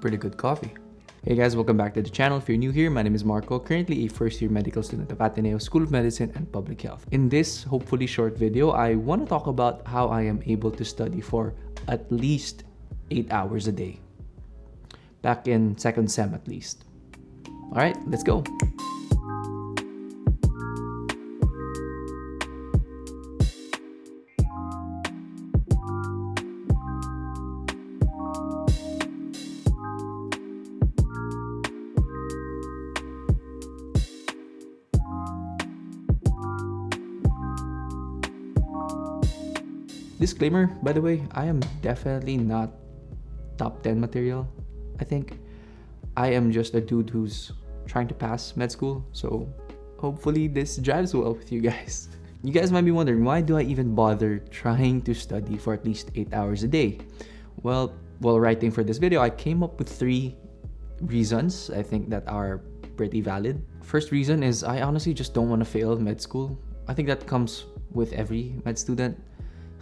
pretty good coffee. Hey guys, welcome back to the channel. If you're new here, my name is Marco, currently a first-year medical student of Ateneo School of Medicine and Public Health. In this hopefully short video, I want to talk about how I am able to study for at least 8 hours a day. Back in second sem at least. Alright, let's go. Disclaimer, by the way, I am definitely not top 10 material. I think I am just a dude who's trying to pass med school, so hopefully this jives well with you guys. You guys might be wondering, why do I even bother trying to study for at least 8 hours a day? Well, while writing for this video, I came up with 3 reasons I think that are pretty valid. First reason is I honestly just don't want to fail med school. I think that comes with every med student.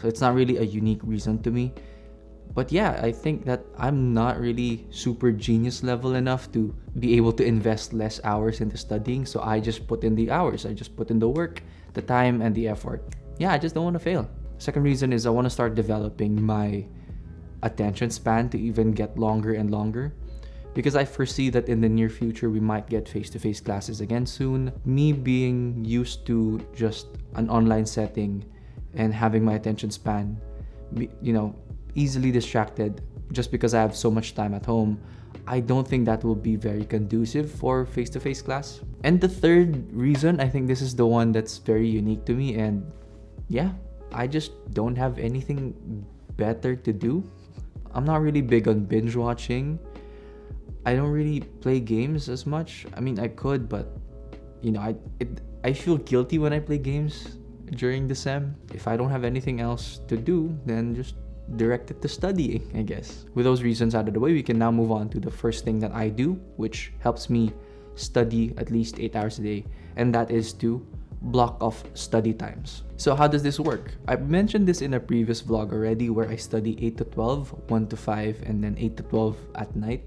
So it's not really a unique reason to me. But yeah, I think that I'm not really super genius level enough to be able to invest less hours into studying. So I just put in the hours. I just put in the work, the time, and the effort. Yeah, I just don't want to fail. Second reason is I want to start developing my attention span to even get longer and longer. Because I foresee that in the near future, we might get face-to-face classes again soon. Me being used to just an online setting and having my attention span, easily distracted just because I have so much time at home, I don't think that will be very conducive for face-to-face class. And the third reason, I think this is the one that's very unique to me, and yeah, I just don't have anything better to do. I'm not really big on binge watching. I don't really play games as much. I mean, I could, but I feel guilty when I play games during the sem. If I don't have anything else to do, then just direct it to studying, I guess. With those reasons out of the way, we can now move on to the first thing that I do, which helps me study at least 8 hours a day, and that is to block off study times. So how does this work? I've mentioned this in a previous vlog already, where I study 8 to 12, 1 to 5, and then 8 to 12 at night.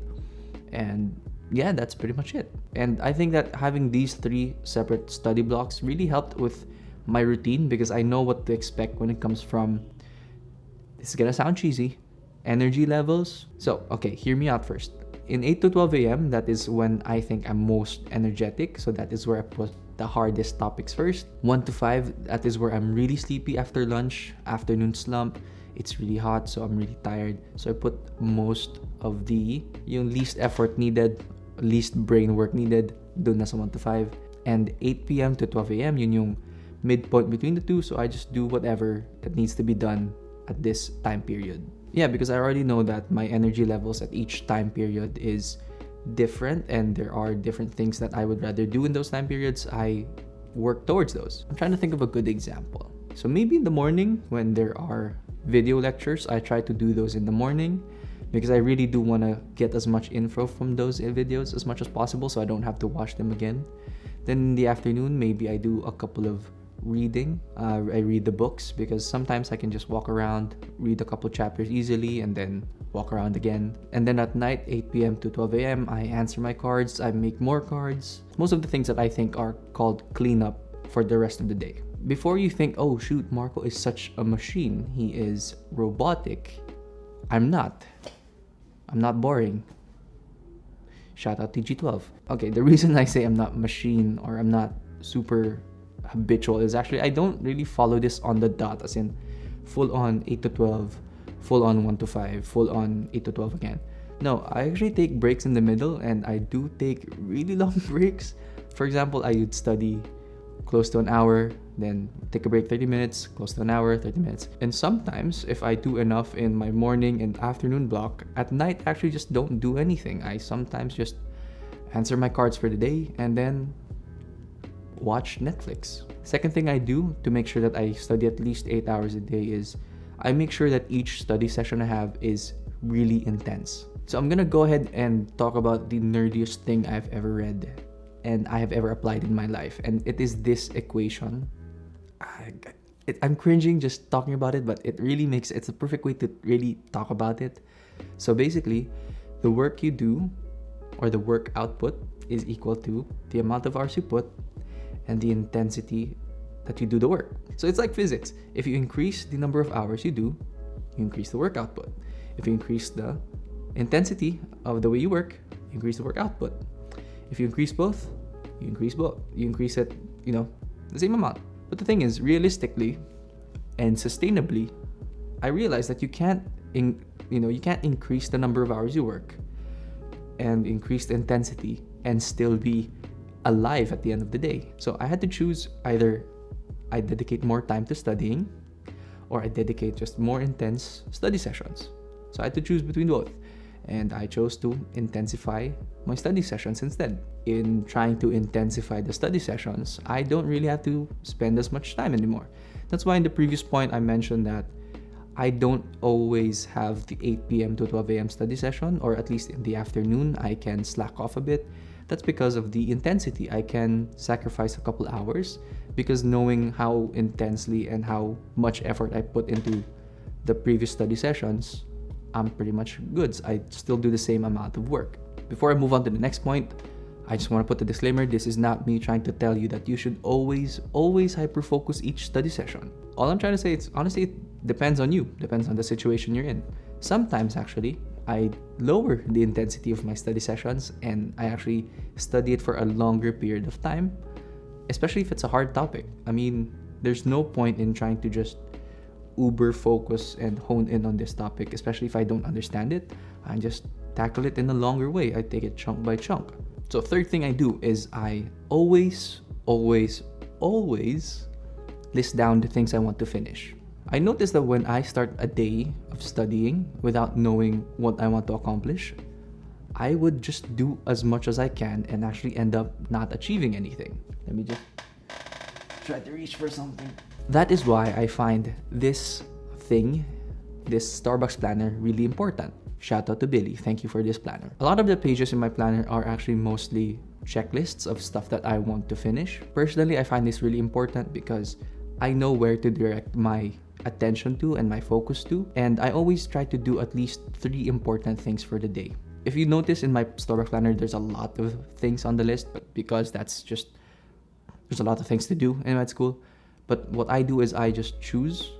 And yeah, that's pretty much it. And I think that having these 3 separate study blocks really helped with my routine, because I know what to expect when it comes from, this is gonna sound cheesy, energy levels. So, okay, hear me out first. In 8 to 12 a.m., that is when I think I'm most energetic. So that is where I put the hardest topics first. 1 to 5, that is where I'm really sleepy after lunch, afternoon slump. It's really hot, so I'm really tired. So I put most of the least effort needed, least brain work needed, dun na sa 1 to 5. And 8 p.m. to 12 a.m., yun yung midpoint between the two, so I just do whatever that needs to be done at this time period. Yeah, because I already know that my energy levels at each time period is different, and there are different things that I would rather do in those time periods. I work towards those. I'm trying to think of a good example. So maybe in the morning, when there are video lectures, I try to do those in the morning, because I really do want to get as much info from those videos as much as possible, so I don't have to watch them again. Then in the afternoon, maybe I do a couple of reading. I read the books, because sometimes I can just walk around, read a couple chapters easily, and then walk around again. And then at night, 8 p.m. to 12 a.m., I answer my cards, I make more cards. Most of the things that I think are called cleanup for the rest of the day. Before you think, oh shoot, Marco is such a machine, he is robotic. I'm not boring. Shout out TG12. Okay, the reason I say I'm not machine, or I'm not super habitual, is actually I don't really follow this on the dot, as in full on 8 to 12, full on 1 to 5, full on 8 to 12 again. No, I actually take breaks in the middle, and I do take really long breaks. For example, I would study close to an hour, then take a break 30 minutes, close to an hour, 30 minutes. And sometimes, if I do enough in my morning and afternoon block, at night I actually just don't do anything. I sometimes just answer my cards for the day and then watch Netflix. Second thing I do to make sure that I study at least 8 hours a day is I make sure that each study session I have is really intense. So I'm gonna go ahead and talk about the nerdiest thing I've ever read and I have ever applied in my life, and it is this equation. I'm cringing just talking about it, but it's a perfect way to really talk about it. So basically, the work you do, or the work output, is equal to the amount of hours you put and the intensity that you do the work. So it's like physics. If you increase the number of hours you do, you increase the work output. If you increase the intensity of the way you work, you increase the work output. If you increase both, you increase both. You increase it, the same amount. But the thing is, realistically and sustainably, I realized that you can't increase the number of hours you work and increase the intensity and still be alive at the end of the day. So I had to choose, either I dedicate more time to studying or I dedicate just more intense study sessions. So I had to choose between both. And I chose to intensify my study sessions instead. In trying to intensify the study sessions, I don't really have to spend as much time anymore. That's why in the previous point I mentioned that I don't always have the 8 p.m. to 12 a.m. study session, or at least in the afternoon I can slack off a bit. That's because of the intensity. I can sacrifice a couple hours because knowing how intensely and how much effort I put into the previous study sessions, I'm pretty much good. I still do the same amount of work. Before I move on to the next point, I just want to put the disclaimer, this is not me trying to tell you that you should always hyper-focus each study session. All I'm trying to say is, honestly, it depends on you, depends on the situation you're in. Sometimes, actually, I lower the intensity of my study sessions and I actually study it for a longer period of time, especially if it's a hard topic. I mean, there's no point in trying to just uber focus and hone in on this topic, especially if I don't understand it. I just tackle it in a longer way. I take it chunk by chunk. So third thing I do is I always list down the things I want to finish. I noticed that when I start a day of studying without knowing what I want to accomplish, I would just do as much as I can and actually end up not achieving anything. Let me just try to reach for something. That is why I find this Starbucks planner, really important. Shout out to Billy, thank you for this planner. A lot of the pages in my planner are actually mostly checklists of stuff that I want to finish. Personally, I find this really important because I know where to direct my attention to and my focus to, and I always try to do at least 3 important things for the day. If you notice in my Starbucks planner, there's a lot of things on the list, but because there's a lot of things to do in med school. But what I do is I just choose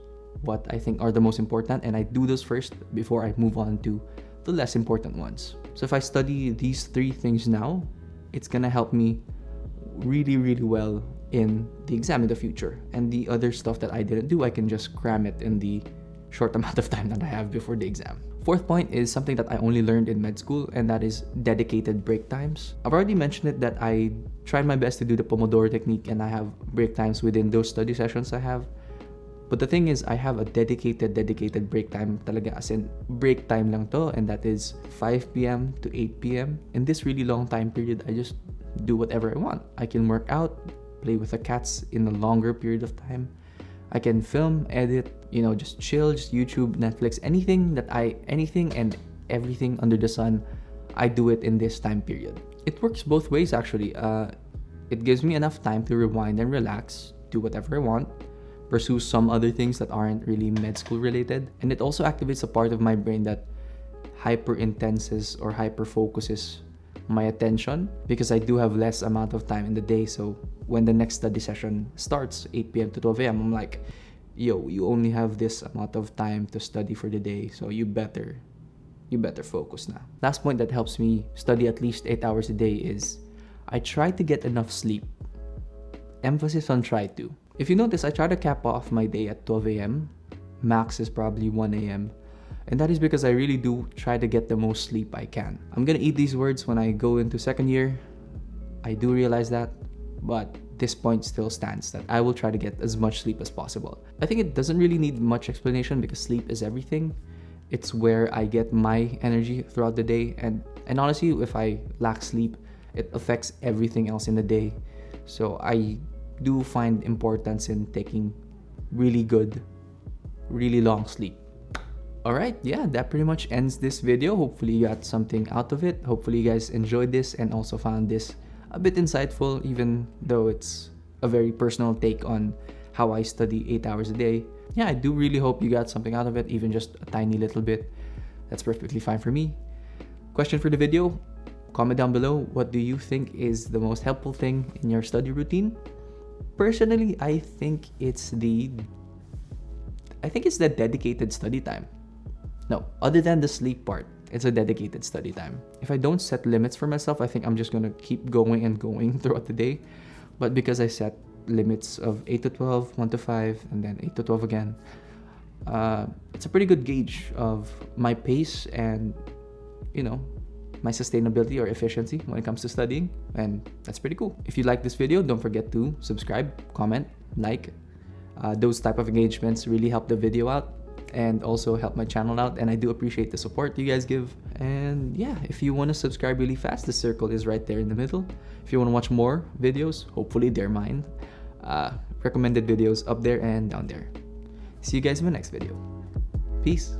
what I think are the most important and I do those first before I move on to the less important ones. So if I study these 3 things now, it's gonna help me really well in the exam in the future. And the other stuff that I didn't do, I can just cram it in the short amount of time that I have before the exam. Fourth point is something that I only learned in med school, and that is dedicated break times. I've already mentioned it that I tried my best to do the Pomodoro technique and I have break times within those study sessions I have. But the thing is, I have a dedicated break time talaga, as in break time lang to, and that is 5 p.m. to 8 p.m. In this really long time period, I just do whatever I want. I can work out, play with the cats in a longer period of time. I can film, edit, just chill, just YouTube, Netflix, anything and everything under the sun, I do it in this time period. It works both ways actually. It gives me enough time to rewind and relax, do whatever I want, pursue some other things that aren't really med school related, and it also activates a part of my brain that hyper intenses or hyper focuses my attention, because I do have less amount of time in the day. So when the next study session starts, 8 p.m. to 12 a.m., I'm like, yo, you only have this amount of time to study for the day, so you better focus now. Last point that helps me study at least 8 hours a day is I try to get enough sleep. Emphasis on try to. If you notice, I try to cap off my day at 12 a.m. Max is probably 1 a.m. And that is because I really do try to get the most sleep I can. I'm gonna eat these words when I go into second year. I do realize that, but this point still stands that I will try to get as much sleep as possible. I think it doesn't really need much explanation because sleep is everything. It's where I get my energy throughout the day, and honestly, if I lack sleep, it affects everything else in the day. So I do find importance in taking really good, really long sleep. Alright, yeah, that pretty much ends this video. Hopefully you got something out of it. Hopefully you guys enjoyed this and also found this a bit insightful, even though it's a very personal take on how I study 8 hours a day. Yeah, I do really hope you got something out of it, even just a tiny little bit. That's perfectly fine for me. Question for the video, comment down below, what do you think is the most helpful thing in your study routine? Personally, I think it's the dedicated study time. No, other than the sleep part, it's a dedicated study time. If I don't set limits for myself, I think I'm just gonna keep going and going throughout the day. But because I set limits of 8 to 12, 1 to 5, and then 8 to 12 again, it's a pretty good gauge of my pace and, my sustainability or efficiency when it comes to studying. And that's pretty cool. If you like this video, don't forget to subscribe, comment, like. Those type of engagements really help the video out and also help my channel out, and I do appreciate the support you guys give. And yeah, if you want to subscribe really fast, the circle is right there in the middle. If you want to watch more videos, hopefully they're mine, recommended videos up there and down there. See you guys in my next video. Peace.